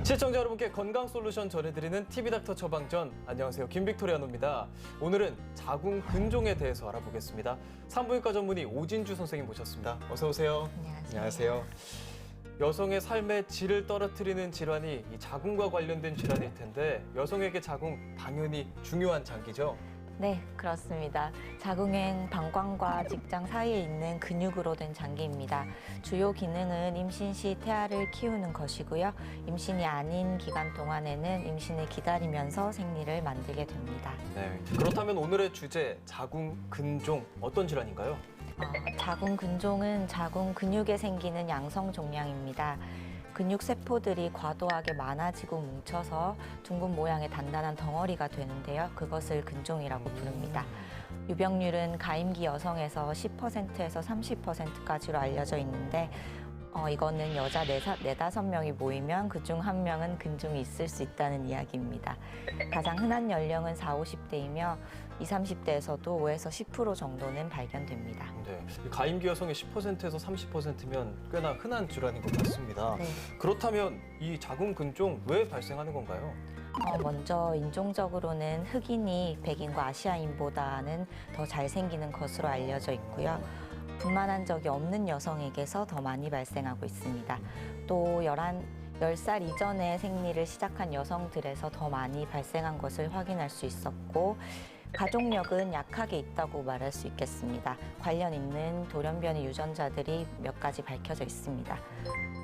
시청자 여러분께 건강 솔루션 전해드리는 TV닥터 처방전. 안녕하세요, 김빅토리아노입니다. 오늘은 자궁 근종에 대해서 알아보겠습니다. 산부인과 전문의 오진주 선생님 모셨습니다. 어서 오세요. 안녕하세요. 여성의 삶의 질을 떨어뜨리는 질환이 이 자궁과 관련된 질환일 텐데 여성에게 자궁 당연히 중요한 장기죠? 네, 그렇습니다. 자궁은 방광과 직장 사이에 있는 근육으로 된 장기입니다. 주요 기능은 임신 시 태아를 키우는 것이고요. 임신이 아닌 기간 동안에는 임신을 기다리면서 생리를 만들게 됩니다. 네. 그렇다면 오늘의 주제, 자궁 근종, 어떤 질환인가요? 자궁 근종은 자궁 근육에 생기는 양성 종양입니다. 근육 세포들이 과도하게 많아지고 뭉쳐서 둥근 모양의 단단한 덩어리가 되는데요. 그것을 근종이라고 부릅니다. 유병률은 가임기 여성에서 10%에서 30%까지로 알려져 있는데 이거는 여자 네다섯 명이 모이면 그중 한 명은 근종이 있을 수 있다는 이야기입니다. 가장 흔한 연령은 40, 50대이며 20, 30대에서도 5에서 10% 정도는 발견됩니다. 네. 가임기 여성의 10%에서 30%면 꽤나 흔한 질환인 것 같습니다. 네. 그렇다면 이 자궁 근종 왜 발생하는 건가요? 먼저 인종적으로는 흑인이 백인과 아시아인보다는 더 잘 생기는 것으로 알려져 있고요. 분만한 적이 없는 여성에게서 더 많이 발생하고 있습니다. 또 10살 이전에 생리를 시작한 여성들에서 더 많이 발생한 것을 확인할 수 있었고, 가족력은 약하게 있다고 말할 수 있겠습니다. 관련 있는 돌연변이 유전자들이 몇 가지 밝혀져 있습니다.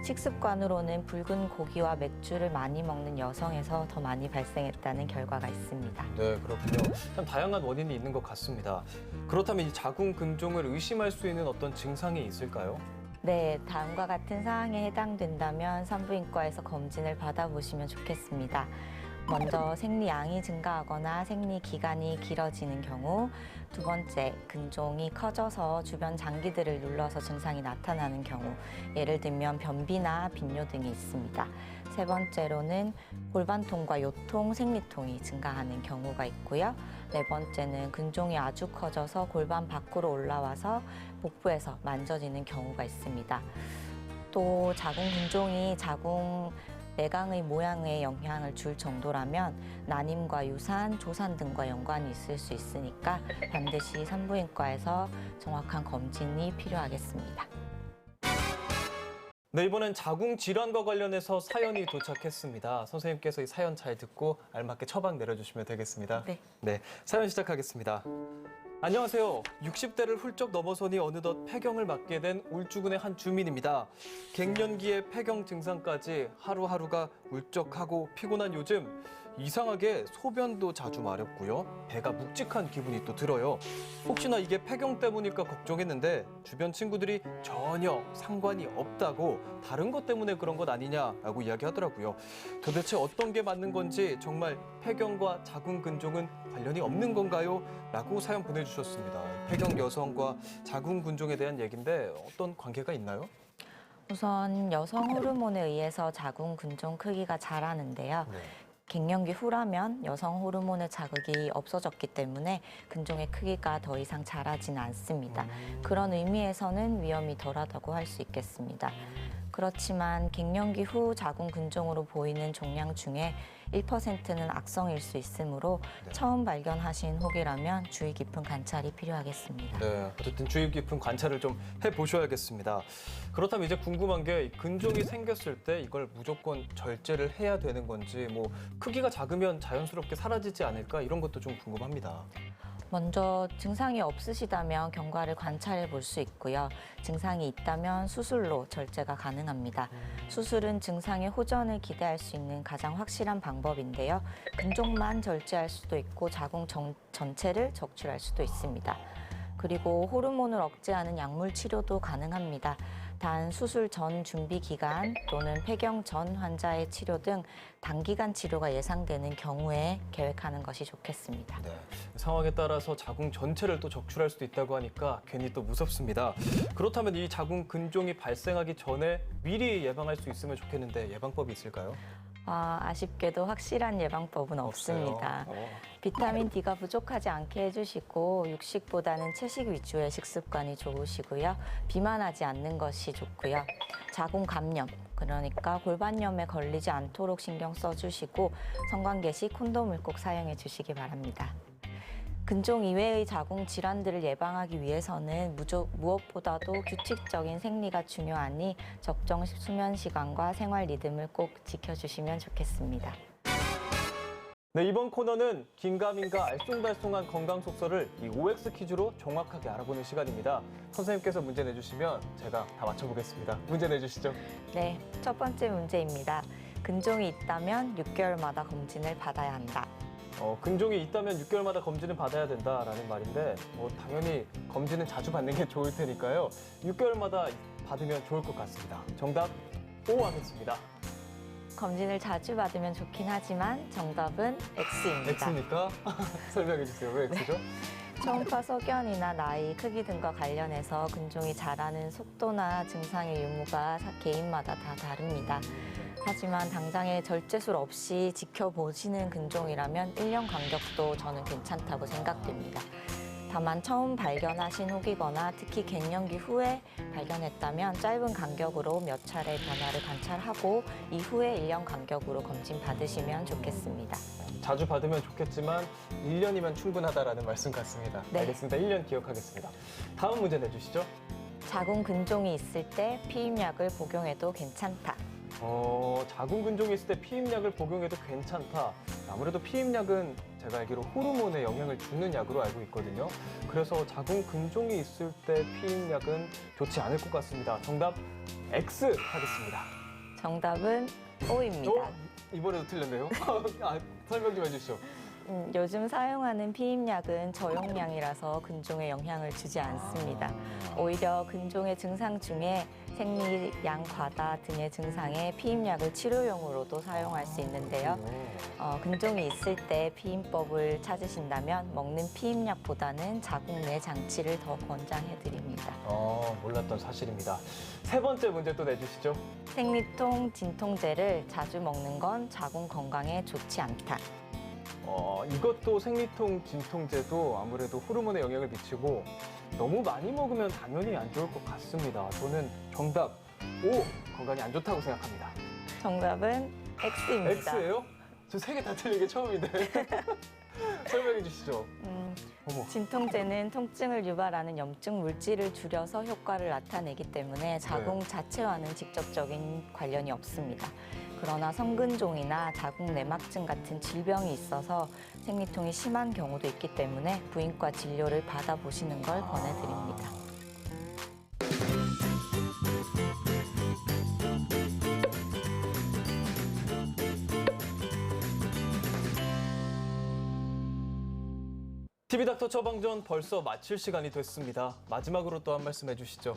식습관으로는 붉은 고기와 맥주를 많이 먹는 여성에서 더 많이 발생했다는 결과가 있습니다. 네, 그렇군요. 참 다양한 원인이 있는 것 같습니다. 그렇다면 이 자궁 근종을 의심할 수 있는 어떤 증상이 있을까요? 네, 다음과 같은 사항에 해당된다면 산부인과에서 검진을 받아보시면 좋겠습니다. 먼저 생리양이 증가하거나 생리 기간이 길어지는 경우, 두 번째, 근종이 커져서 주변 장기들을 눌러서 증상이 나타나는 경우, 예를 들면 변비나 빈뇨 등이 있습니다. 세 번째로는 골반통과 요통, 생리통이 증가하는 경우가 있고요. 네 번째는 근종이 아주 커져서 골반 밖으로 올라와서 복부에서 만져지는 경우가 있습니다. 또 자궁 근종이 자궁 내강의 모양에 영향을 줄 정도라면 난임과 유산, 조산 등과 연관이 있을 수 있으니까 반드시 산부인과에서 정확한 검진이 필요하겠습니다. 네, 이번엔 자궁 질환과 관련해서 사연이 도착했습니다. 선생님께서 이 사연 잘 듣고 알맞게 처방 내려주시면 되겠습니다. 네. 사연 시작하겠습니다. 안녕하세요. 60대를 훌쩍 넘어서니 어느덧 폐경을 맞게 된 울주군의 한 주민입니다. 갱년기에 폐경 증상까지 하루하루가 울적하고 피곤한 요즘 이상하게 소변도 자주 마렵고요. 배가 묵직한 기분이 또 들어요. 혹시나 이게 폐경 때문일까 걱정했는데 주변 친구들이 전혀 상관이 없다고 다른 것 때문에 그런 것 아니냐라고 이야기하더라고요. 도대체 어떤 게 맞는 건지 정말 폐경과 자궁 근종은 관련이 없는 건가요? 라고 사연 보내주셨습니다. 폐경 여성과 자궁 근종에 대한 얘기인데 어떤 관계가 있나요? 우선 여성 호르몬에 의해서 자궁 근종 크기가 자라는데요. 갱년기 후라면 여성 호르몬의 자극이 없어졌기 때문에 근종의 크기가 더 이상 자라지는 않습니다. 그런 의미에서는 위험이 덜하다고 할 수 있겠습니다. 그렇지만 갱년기 후 자궁 근종으로 보이는 종양 중에 1%는 악성일 수 있으므로 처음 발견하신 혹이라면 주의 깊은 관찰이 필요하겠습니다. 네, 어쨌든 주의 깊은 관찰을 좀 해보셔야겠습니다. 그렇다면 이제 궁금한 게 근종이 생겼을 때 이걸 무조건 절제를 해야 되는 건지, 뭐 크기가 작으면 자연스럽게 사라지지 않을까 이런 것도 좀 궁금합니다. 먼저 증상이 없으시다면 경과를 관찰해 볼 수 있고요. 증상이 있다면 수술로 절제가 가능합니다. 수술은 증상의 호전을 기대할 수 있는 가장 확실한 방법인데요. 근종만 절제할 수도 있고 자궁 전체를 적출할 수도 있습니다. 그리고 호르몬을 억제하는 약물 치료도 가능합니다. 단 수술 전 준비 기간 또는 폐경 전 환자의 치료 등 단기간 치료가 예상되는 경우에 계획하는 것이 좋겠습니다. 네, 상황에 따라서 자궁 전체를 또 적출할 수도 있다고 하니까 괜히 또 무섭습니다. 그렇다면 이 자궁 근종이 발생하기 전에 미리 예방할 수 있으면 좋겠는데 예방법이 있을까요? 아쉽게도 확실한 예방법은 없습니다. 비타민 D가 부족하지 않게 해주시고 육식보다는 채식 위주의 식습관이 좋으시고요. 비만하지 않는 것이 좋고요. 자궁 감염, 그러니까 골반염에 걸리지 않도록 신경 써주시고 성관계 시 콘돔을 꼭 사용해 주시기 바랍니다. 근종 이외의 자궁 질환들을 예방하기 위해서는 무엇보다도 규칙적인 생리가 중요하니 적정 수면 시간과 생활 리듬을 꼭 지켜주시면 좋겠습니다. 네, 이번 코너는 긴가민가 알쏭달쏭한 건강 속설을 이 OX 퀴즈로 정확하게 알아보는 시간입니다. 선생님께서 문제 내주시면 제가 다 맞춰보겠습니다. 문제 내주시죠. 네, 첫 번째 문제입니다. 근종이 있다면 6개월마다 검진을 받아야 한다. 근종이 있다면 6개월마다 검진을 받아야 된다라는 말인데 당연히 검진은 자주 받는 게 좋을 테니까요. 6개월마다 받으면 좋을 것 같습니다. 정답 O 하겠습니다. 검진을 자주 받으면 좋긴 하지만 정답은 X입니다. X입니까? 설명해 주세요. 왜 X죠? 초음파 소견이나 나이, 크기 등과 관련해서 근종이 자라는 속도나 증상의 유무가 개인마다 다 다릅니다. 하지만 당장에 절제술 없이 지켜보시는 근종이라면 1년 간격도 저는 괜찮다고 생각됩니다. 다만 처음 발견하신 후기거나 특히 갱년기 후에 발견했다면 짧은 간격으로 몇 차례 변화를 관찰하고 이후에 1년 간격으로 검진 받으시면 좋겠습니다. 자주 받으면 좋겠지만 1년이면 충분하다라는 말씀 같습니다. 네. 알겠습니다. 1년 기억하겠습니다. 다음 문제 내주시죠. 자궁 근종이 있을 때 피임약을 복용해도 괜찮다. 자궁 근종이 있을 때 피임약을 복용해도 괜찮다. 아무래도 피임약은 제가 알기로 호르몬에 영향을 주는 약으로 알고 있거든요. 그래서 자궁 근종이 있을 때 피임약은 좋지 않을 것 같습니다. 정답 X 하겠습니다. 정답은 O입니다. 이번에도 틀렸네요. 설명 좀 해주시죠. 요즘 사용하는 피임약은 저용량이라서 근종에 영향을 주지 않습니다. 오히려 근종의 증상 중에 생리, 양 과다 등의 증상에 피임약을 치료용으로도 사용할 수 있는데요. 근종이 있을 때 피임법을 찾으신다면 먹는 피임약보다는 자궁 내 장치를 더 권장해드립니다. 몰랐던 사실입니다. 세 번째 문제 또 내주시죠. 생리통, 진통제를 자주 먹는 건 자궁 건강에 좋지 않다. 이것도 생리통, 진통제도 아무래도 호르몬에 영향을 미치고 너무 많이 먹으면 당연히 안 좋을 것 같습니다. 저는 정답 O, 건강에 안 좋다고 생각합니다. 정답은 X입니다. X예요? 저 세 개 다 틀린 게 처음인데. 설명해 주시죠. 어머. 진통제는 통증을 유발하는 염증 물질을 줄여서 효과를 나타내기 때문에 자궁 자체와는 직접적인 관련이 없습니다. 그러나 성근종이나 자궁 내막증 같은 질병이 있어서 생리통이 심한 경우도 있기 때문에 부인과 진료를 받아보시는 걸 권해드립니다. TV닥터 처방전 벌써 마칠 시간이 됐습니다. 마지막으로 또 한 말씀 해주시죠.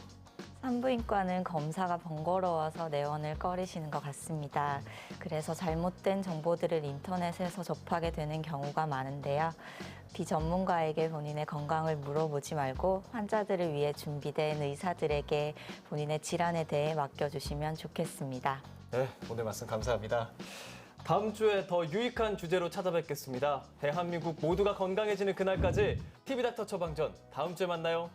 산부인과는 검사가 번거로워서 내원을 꺼리시는 것 같습니다. 그래서 잘못된 정보들을 인터넷에서 접하게 되는 경우가 많은데요. 비전문가에게 본인의 건강을 물어보지 말고 환자들을 위해 준비된 의사들에게 본인의 질환에 대해 맡겨주시면 좋겠습니다. 네, 오늘 말씀 감사합니다. 다음 주에 더 유익한 주제로 찾아뵙겠습니다. 대한민국 모두가 건강해지는 그날까지 TV닥터 처방전 다음 주에 만나요.